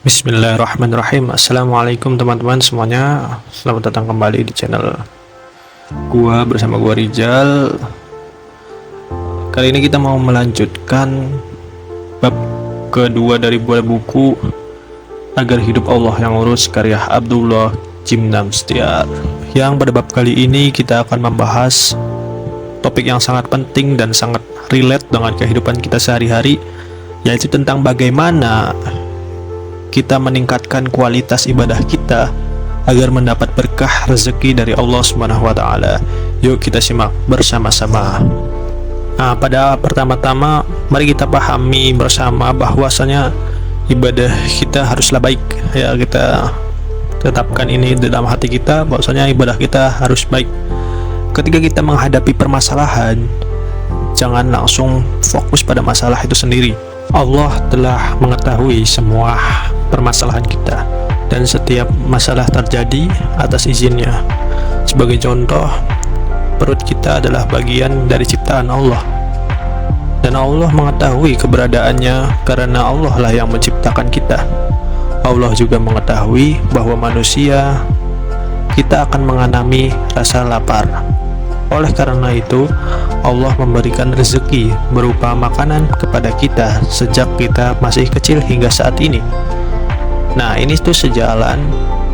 Bismillahirrahmanirrahim. Assalamualaikum teman-teman semuanya. Selamat datang kembali di channel gua bersama gua Rizal. Kali ini kita mau melanjutkan bab kedua dari buah buku Agar Hidup Allah yang Lurus karya Abdullah Jimnamstiar. Yang pada bab kali ini kita akan membahas topik yang sangat penting dan sangat relate dengan kehidupan kita sehari-hari, yaitu tentang bagaimana kita meningkatkan kualitas ibadah kita agar mendapat berkah rezeki dari Allah Subhanahu wa taala. Yuk kita simak bersama-sama. Nah, pada pertama-tama mari kita pahami bersama bahwasanya ibadah kita haruslah baik. Ya, kita tetapkan ini dalam hati kita bahwasanya ibadah kita harus baik. Ketika kita menghadapi permasalahan, jangan langsung fokus pada masalah itu sendiri. Allah telah mengetahui semua permasalahan kita, dan setiap masalah terjadi atas izinnya. Sebagai contoh, perut kita adalah bagian dari ciptaan Allah, dan Allah mengetahui keberadaannya karena Allah lah yang menciptakan kita. Allah juga mengetahui bahwa manusia kita akan mengalami rasa lapar. Oleh karena itu, Allah memberikan rezeki berupa makanan kepada kita sejak kita masih kecil hingga saat ini. Nah, ini tuh sejalan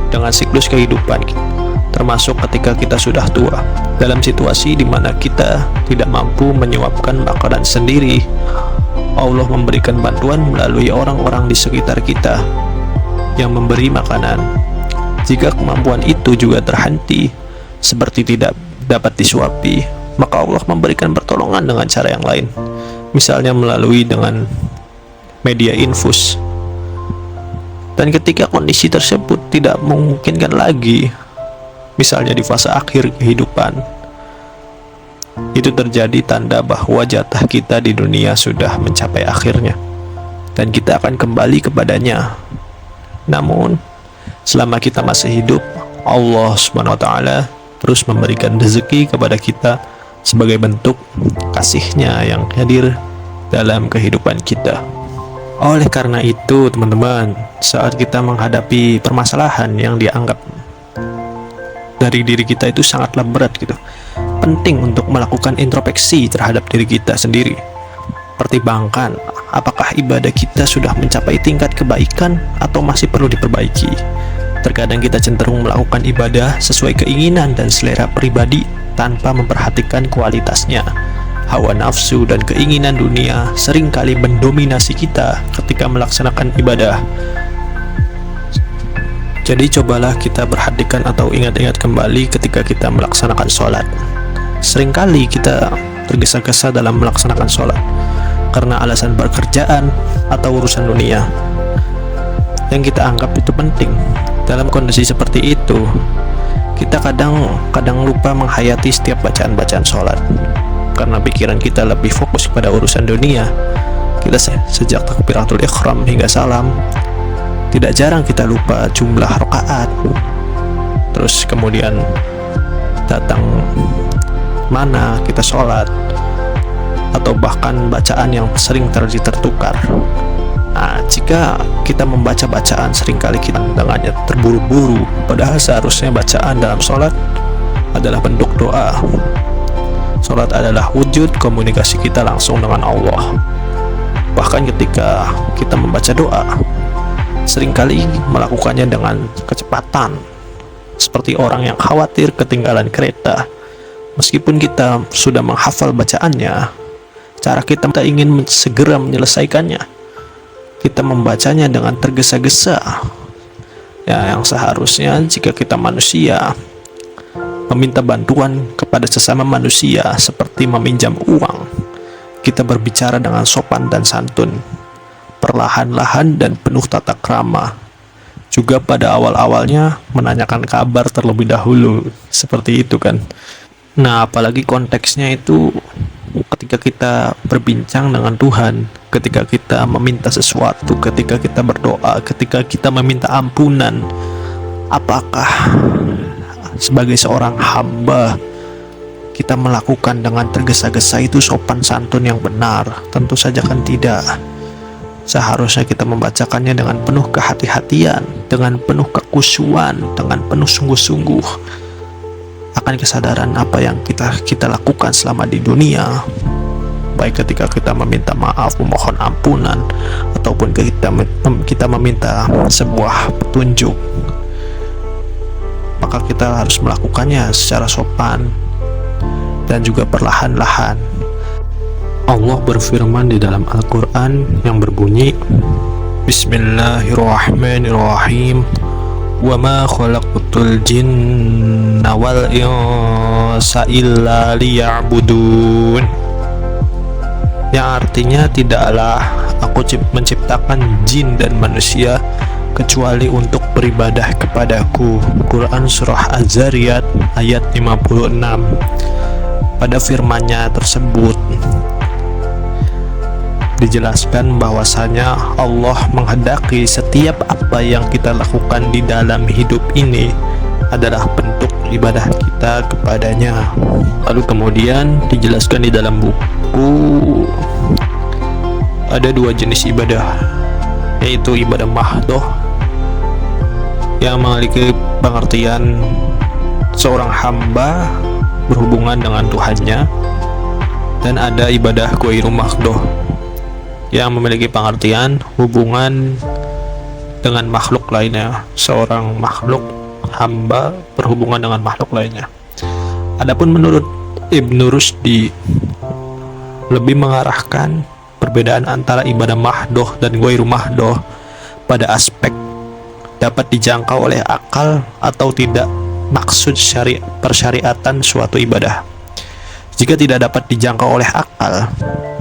dengan siklus kehidupan kita, termasuk ketika kita sudah tua. Dalam situasi di mana kita tidak mampu menyuapkan makanan sendiri, Allah memberikan bantuan melalui orang-orang di sekitar kita yang memberi makanan. Jika kemampuan itu juga terhenti, seperti tidak dapat disuapi, maka Allah memberikan pertolongan dengan cara yang lain, misalnya melalui dengan media infus. Dan ketika kondisi tersebut tidak memungkinkan lagi, misalnya di fase akhir kehidupan, itu terjadi tanda bahwa jatah kita di dunia sudah mencapai akhirnya, dan kita akan kembali kepadanya. Namun, selama kita masih hidup, Allah Subhanahu wa taala terus memberikan rezeki kepada kita sebagai bentuk kasih-Nya yang hadir dalam kehidupan kita. Oleh karena itu, teman-teman, saat kita menghadapi permasalahan yang dianggap dari diri kita itu sangatlah berat gitu, penting untuk melakukan introspeksi terhadap diri kita sendiri. Pertimbangkan apakah ibadah kita sudah mencapai tingkat kebaikan atau masih perlu diperbaiki. Terkadang kita cenderung melakukan ibadah sesuai keinginan dan selera pribadi tanpa memperhatikan kualitasnya. Hawa nafsu dan keinginan dunia seringkali mendominasi kita ketika melaksanakan ibadah. Jadi cobalah kita perhatikan atau ingat-ingat kembali ketika kita melaksanakan sholat. Seringkali kita tergesa-gesa dalam melaksanakan sholat karena alasan pekerjaan atau urusan dunia yang kita anggap itu penting. Dalam kondisi seperti itu, kita kadang lupa menghayati setiap bacaan-bacaan sholat karena pikiran kita lebih fokus pada urusan dunia. Kita sejak takbiratul ihram hingga salam, tidak jarang kita lupa jumlah rakaat. Terus kemudian datang mana kita sholat, atau bahkan bacaan yang sering tertukar. Nah, jika kita membaca bacaan seringkali kita dengannya terburu-buru, padahal seharusnya bacaan dalam sholat adalah bentuk doa. Sholat adalah wujud komunikasi kita langsung dengan Allah. Bahkan ketika kita membaca doa, seringkali melakukannya dengan kecepatan, seperti orang yang khawatir ketinggalan kereta. Meskipun kita sudah menghafal bacaannya, cara kita ingin segera menyelesaikannya. Kita membacanya dengan tergesa-gesa. Ya, yang seharusnya jika kita manusia meminta bantuan kepada sesama manusia seperti meminjam uang, kita berbicara dengan sopan dan santun, perlahan-lahan dan penuh tata krama. Juga pada awal-awalnya menanyakan kabar terlebih dahulu, seperti itu kan. Nah, apalagi konteksnya itu ketika kita berbincang dengan Tuhan, ketika kita meminta sesuatu, ketika kita berdoa, ketika kita meminta ampunan. Apakah sebagai seorang hamba kita melakukan dengan tergesa-gesa itu sopan santun yang benar? Tentu saja kan tidak. seharusnya kita membacakannya dengan penuh kehati-hatian, dengan penuh kekhusyuan, dengan penuh sungguh-sungguh akan kesadaran apa yang kita lakukan selama di dunia, baik ketika kita meminta maaf, memohon ampunan, ataupun kita meminta sebuah petunjuk, maka kita harus melakukannya secara sopan dan juga perlahan-lahan. Allah berfirman di dalam Al-Quran yang berbunyi, Bismillahirrahmanirrahim, wa ma khalaqtul jinna wal insa illa liya'budun, yang artinya tidaklah aku menciptakan jin dan manusia kecuali untuk beribadah kepadaku. Quran Surah Az-Zariyat ayat 56. Pada firman-Nya tersebut dijelaskan bahwasanya Allah menghendaki setiap apa yang kita lakukan di dalam hidup ini adalah bentuk ibadah kita kepadanya. Lalu kemudian dijelaskan di dalam buku ada dua jenis ibadah, yaitu ibadah mahdoh yang memiliki pengertian seorang hamba berhubungan dengan Tuhannya, dan ada ibadah ghairu mahdoh yang memiliki pengertian hubungan dengan makhluk lainnya, seorang makhluk hamba berhubungan dengan makhluk lainnya. Adapun menurut Ibnu Rusdi lebih mengarahkan perbedaan antara ibadah mahdoh dan ghairu mahdoh pada aspek dapat dijangkau oleh akal atau tidak maksud persyariatan suatu ibadah. Jika tidak dapat dijangkau oleh akal,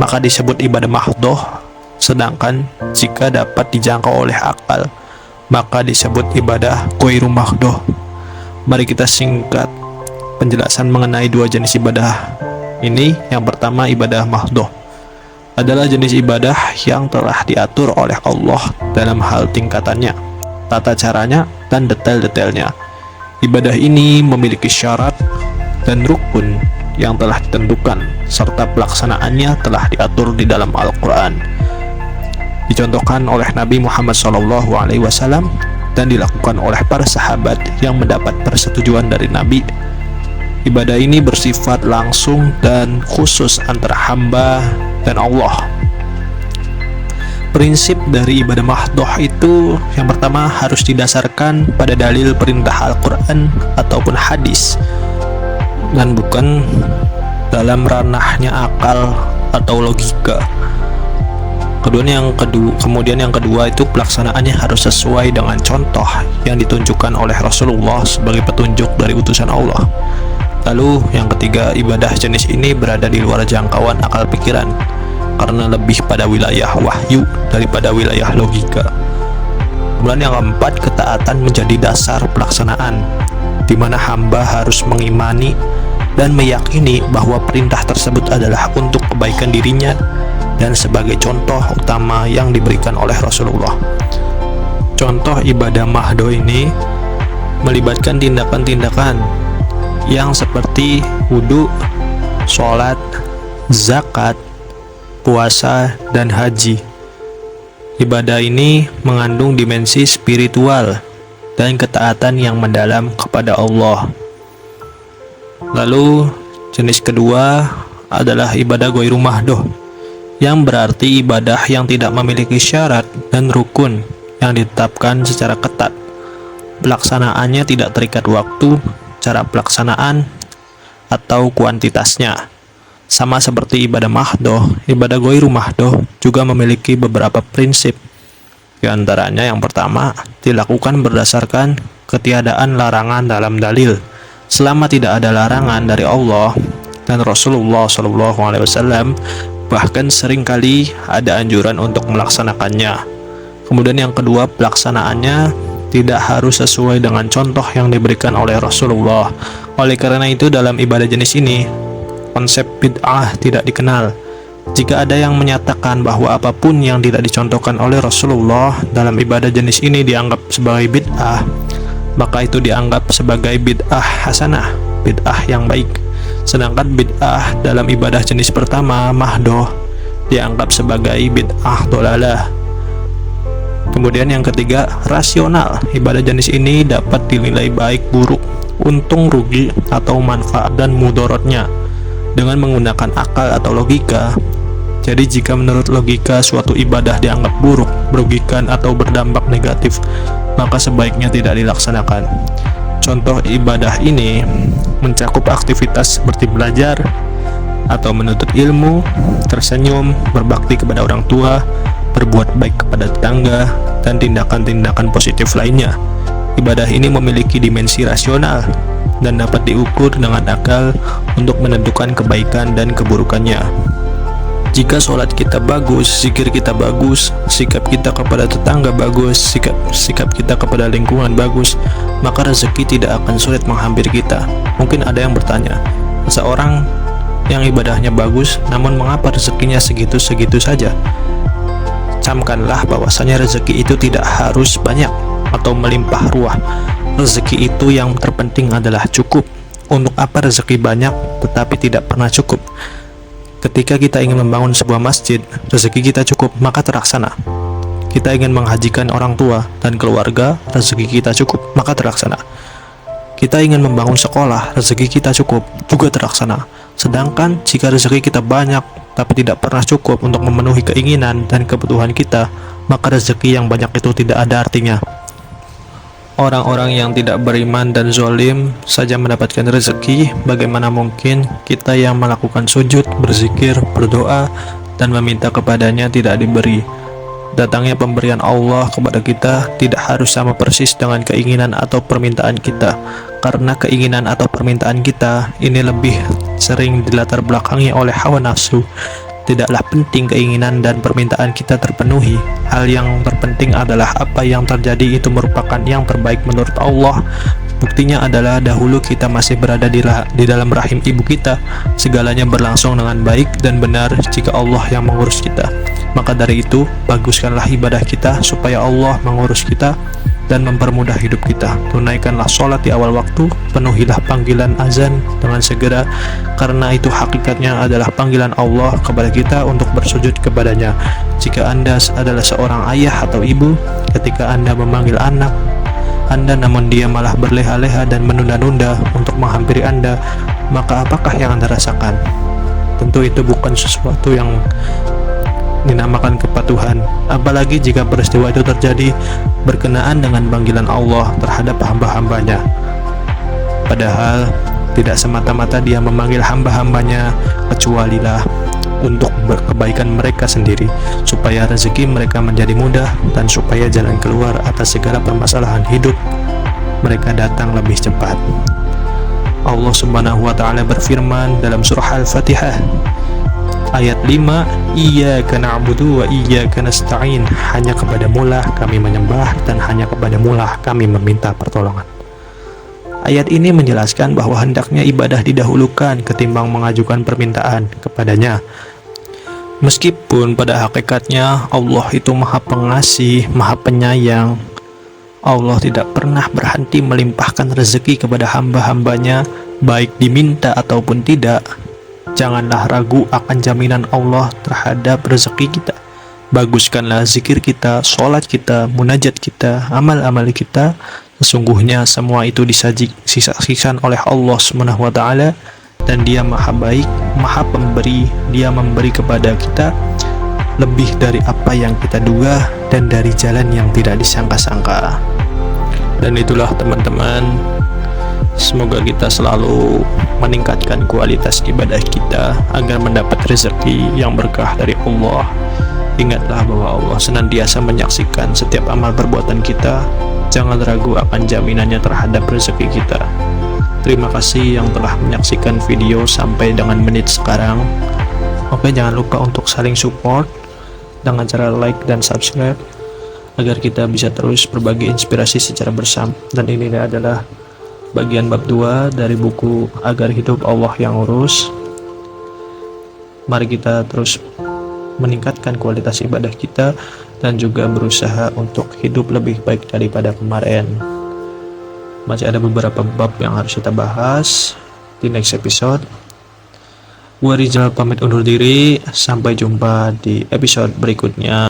maka disebut ibadah mahdoh, sedangkan jika dapat dijangkau oleh akal, maka disebut ibadah ghairu mahdoh. Mari kita singkat penjelasan mengenai dua jenis ibadah ini. Yang pertama, ibadah mahdoh adalah jenis ibadah yang telah diatur oleh Allah dalam hal tingkatannya, tata caranya, dan detail-detailnya. Ibadah ini memiliki syarat dan rukun yang telah ditentukan, serta pelaksanaannya telah diatur di dalam Al-Quran, dicontohkan oleh Nabi Muhammad SAW, dan dilakukan oleh para sahabat yang mendapat persetujuan dari Nabi. Ibadah ini bersifat langsung dan khusus antara hamba dan Allah. Prinsip dari ibadah mahdoh itu yang pertama harus didasarkan pada dalil perintah Al-Quran ataupun hadis, dan bukan dalam ranahnya akal atau logika. Kemudian yang kedua itu pelaksanaannya harus sesuai dengan contoh yang ditunjukkan oleh Rasulullah sebagai petunjuk dari utusan Allah. Lalu yang ketiga, ibadah jenis ini berada di luar jangkauan akal pikiran karena lebih pada wilayah wahyu daripada wilayah logika. Kemudian yang keempat, ketaatan menjadi dasar pelaksanaan, di mana hamba harus mengimani dan meyakini bahwa perintah tersebut adalah untuk kebaikan dirinya dan sebagai contoh utama yang diberikan oleh Rasulullah. Contoh ibadah mahdoh ini melibatkan tindakan-tindakan yang seperti wudhu, sholat, zakat, puasa, dan haji. Ibadah ini mengandung dimensi spiritual dan ketaatan yang mendalam kepada Allah. Lalu jenis kedua adalah ibadah ghairu mahdoh, yang berarti ibadah yang tidak memiliki syarat dan rukun yang ditetapkan secara ketat. Pelaksanaannya tidak terikat waktu, cara pelaksanaan, atau kuantitasnya. Sama seperti ibadah mahdoh, ibadah ghairu mahdoh juga memiliki beberapa prinsip. Di antaranya yang pertama, dilakukan berdasarkan ketiadaan larangan dalam dalil. Selama tidak ada larangan dari Allah dan Rasulullah SAW, bahkan seringkali ada anjuran untuk melaksanakannya. Kemudian yang kedua, pelaksanaannya tidak harus sesuai dengan contoh yang diberikan oleh Rasulullah. Oleh karena itu dalam ibadah jenis ini, konsep bid'ah tidak dikenal. Jika ada yang menyatakan bahwa apapun yang tidak dicontohkan oleh Rasulullah dalam ibadah jenis ini dianggap sebagai bid'ah, maka itu dianggap sebagai bid'ah hasanah, bid'ah yang baik. Sedangkan bid'ah dalam ibadah jenis pertama, mahdoh, dianggap sebagai bid'ah dolalah. Kemudian yang ketiga, rasional. Ibadah jenis ini dapat dinilai baik buruk, untung rugi atau manfaat dan mudorotnya dengan menggunakan akal atau logika. Jadi jika menurut logika suatu ibadah dianggap buruk, merugikan atau berdampak negatif, maka sebaiknya tidak dilaksanakan. Contoh ibadah ini mencakup aktivitas seperti belajar atau menuntut ilmu, tersenyum, berbakti kepada orang tua, berbuat baik kepada tetangga, dan tindakan-tindakan positif lainnya. Ibadah ini memiliki dimensi rasional dan dapat diukur dengan akal untuk menentukan kebaikan dan keburukannya. Jika sholat kita bagus, zikir kita bagus, sikap kita kepada tetangga bagus, sikap kita kepada lingkungan bagus, maka rezeki tidak akan sulit menghampiri kita. Mungkin ada yang bertanya, seorang yang ibadahnya bagus, namun mengapa rezekinya segitu-segitu saja? Camkanlah bahwasanya rezeki itu tidak harus banyak atau melimpah ruah. Rezeki itu yang terpenting adalah cukup. Untuk apa rezeki banyak tetapi tidak pernah cukup? Ketika kita ingin membangun sebuah masjid, rezeki kita cukup, maka terlaksana. Kita ingin menghajikan orang tua dan keluarga, rezeki kita cukup, maka terlaksana. Kita ingin membangun sekolah, rezeki kita cukup, juga terlaksana. Sedangkan jika rezeki kita banyak, tapi tidak pernah cukup untuk memenuhi keinginan dan kebutuhan kita, maka rezeki yang banyak itu tidak ada artinya. Orang-orang yang tidak beriman dan zolim saja mendapatkan rezeki, bagaimana mungkin kita yang melakukan sujud, berzikir, berdoa, dan meminta kepadanya tidak diberi? Datangnya pemberian Allah kepada kita tidak harus sama persis dengan keinginan atau permintaan kita, karena keinginan atau permintaan kita ini lebih sering dilatar belakangi oleh hawa nafsu. Tidaklah penting keinginan dan permintaan kita terpenuhi. Hal yang terpenting adalah apa yang terjadi itu merupakan yang terbaik menurut Allah. Buktinya adalah dahulu kita masih berada di dalam rahim ibu kita, segalanya berlangsung dengan baik dan benar jika Allah yang mengurus kita. Maka dari itu, baguskanlah ibadah kita supaya Allah mengurus kita dan mempermudah hidup kita. Tunaikanlah sholat di awal waktu, penuhilah panggilan azan dengan segera, karena itu hakikatnya adalah panggilan Allah kepada kita untuk bersujud kepadanya. Jika Anda adalah seorang ayah atau ibu, ketika Anda memanggil anak Anda namun dia malah berleha-leha dan menunda-nunda untuk menghampiri Anda, maka apakah yang Anda rasakan? Tentu itu bukan sesuatu yang dinamakan kepatuhan, apalagi jika peristiwa itu terjadi berkenaan dengan panggilan Allah terhadap hamba-hambanya. Padahal tidak semata-mata dia memanggil hamba-hambanya, kecualilah untuk kebaikan mereka sendiri, supaya rezeki mereka menjadi mudah dan supaya jalan keluar atas segala permasalahan hidup mereka datang lebih cepat. Allah Subhanahu wa taala berfirman dalam surah Al-Fatihah ayat 5, Iyyaka na'budu wa iyyaka nasta'in, hanya kepadamulah kami menyembah dan hanya kepadamulah kami meminta pertolongan. Ayat ini menjelaskan bahwa hendaknya ibadah didahulukan ketimbang mengajukan permintaan kepadanya. Meskipun pada hakikatnya Allah itu Maha Pengasih, Maha Penyayang, Allah tidak pernah berhenti melimpahkan rezeki kepada hamba-hambanya, baik diminta ataupun tidak. Janganlah ragu akan jaminan Allah terhadap rezeki kita. Baguskanlah zikir kita, sholat kita, munajat kita, amal-amal kita. Sesungguhnya semua itu disaksikan oleh Allah Subhanahu wa taala, dan Dia Maha Baik, Maha Pemberi. Dia memberi kepada kita lebih dari apa yang kita duga dan dari jalan yang tidak disangka-sangka. Dan itulah teman-teman, semoga kita selalu meningkatkan kualitas ibadah kita agar mendapat rezeki yang berkah dari Allah. Ingatlah bahwa Allah senantiasa menyaksikan setiap amal perbuatan kita. Jangan ragu akan jaminannya terhadap rezeki kita. Terima kasih yang telah menyaksikan video sampai dengan menit sekarang. Oke, jangan lupa untuk saling support dengan cara like dan subscribe agar kita bisa terus berbagi inspirasi secara bersama. Dan ini adalah bagian bab 2 dari buku Agar Hidup Allah Yang Urus. Mari kita terus meningkatkan kualitas ibadah kita dan juga berusaha untuk hidup lebih baik daripada kemarin. Masih ada beberapa bab yang harus kita bahas di next episode. Gua Rizal pamit undur diri, sampai jumpa di episode berikutnya.